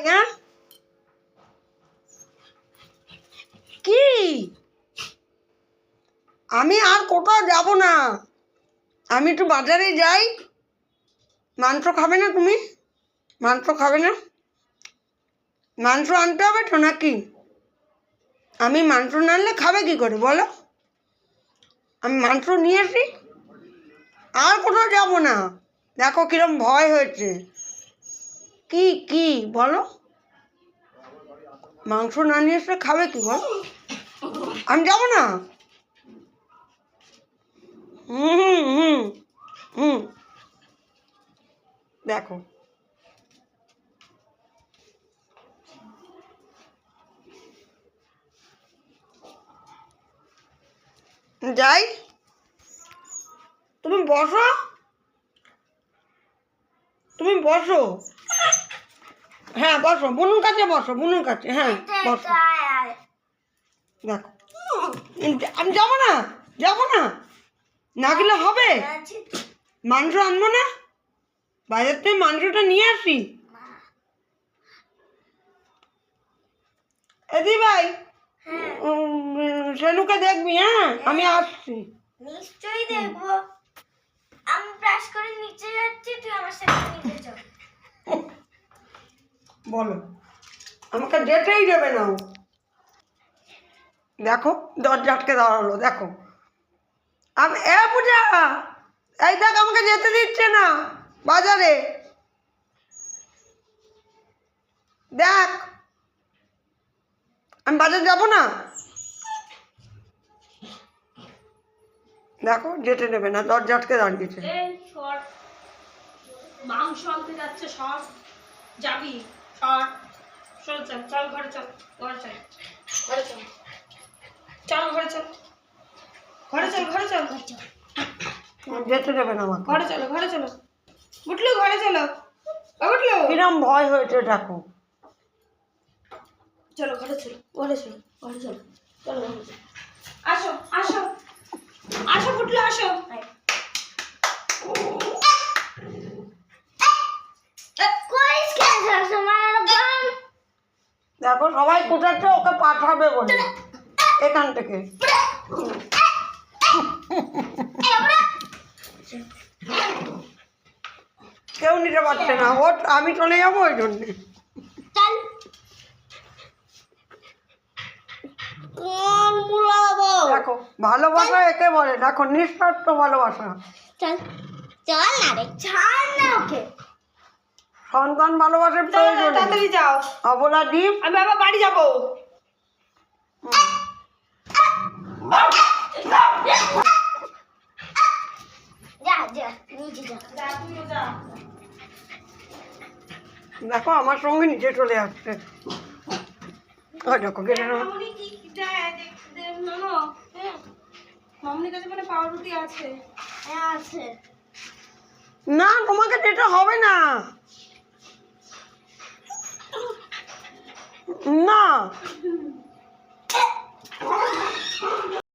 হ্যাঁ? কি আমি আর কোথাও যাব না, আমি একটু বাজারে যাই। মাংস খাবে না তুমি? মাংস খাবে না? মাংস আনতে হবে তো নাকি? আমি মাংস না আনলে খাবে কি করে বলো? আমি মাংস নিয়ে আসি, আর কোথাও যাব না। দেখো কিরম ভয় হয়েছে। কি কি বলো? মাংস না নিয়ে আসলে খাবে কি বলো? আমি যাব না। হুম হুম হুম হুম দেখো যাই, তুমি বসো, তুমি বসো। হ্যাঁ বসো, বুনুর কাছে বসো, বুনুর কাছে। হ্যাঁ বসো। দেখো আমি যাবো না, যাবো না, না গেলে হবে? মাংস আনবো না, বাজার থেকে মাংসটা নিয়ে আসি। এদি ভাই, সেনুকে দেখবি। হ্যাঁ আমি আসছি। নিশ্চয়ই দেখবো। আমি ব্রাশ করে নিচে যাচ্ছি, তুই আমার সাথে নিচে চল। বলো, আমাকে যেতেই দেবে না ও। দেখো দরজা আটকে দাঁড়ালো, দেখো। আমি পূজা, এই দেখ আমাকে যেতে দিচ্ছে না বাজারে। দেখ আমি বাজার যাব না। দেখো যেতে দেবে না, দরজা আটকে দাঁড়িয়েছে। মাংস আনতে যাচ্ছে, সব যাবি, সর চল, চল চল ঘরে, চল ঘরে, চল ঘরে, চল চল ঘরে, চল ঘরে, চল ঘরে, চল যেতে দেবে না আমাকে। ঘরে চলো, ঘরে চলো, উঠলো ঘরে চলো, উঠলো, কিরম ভয় হয়েছে দেখো। চলো ঘরে, চলো ঘরে, চলো ঘরে, চলো চলো ঘরে, চলো। আসো আসো আসো, উঠলো আসো। দেখো সবাই কোথাচ্ছে ওকে পাঠাবে বলে এখান থেকে। কেউ নিতে পারছে না, ওর আমি চলে যাবো ওই জন্যে। দেখো ভালোবাসা একে বলে, দেখো নিঃস্বার্থ ভালোবাসা। চল চল না রে, ছাড় না ওকে। সন্তান ভালোবাসার প্রয়োজন। তাড়াতাড়ি যাও, অবলা দ্বীপ। আমি আবার বাড়ি যাবো। যা যা নিচে যা। দেখো আমার সঙ্গে নিচে চলে আসছে। ওই দেখো গেটে মামুনি কি দেয় দেখতে মামা? হ্যাঁ মামুনির কাছে মানে পাউরুটি আছে। হ্যাঁ আছে। না তোমাকে যেতে হবে না, না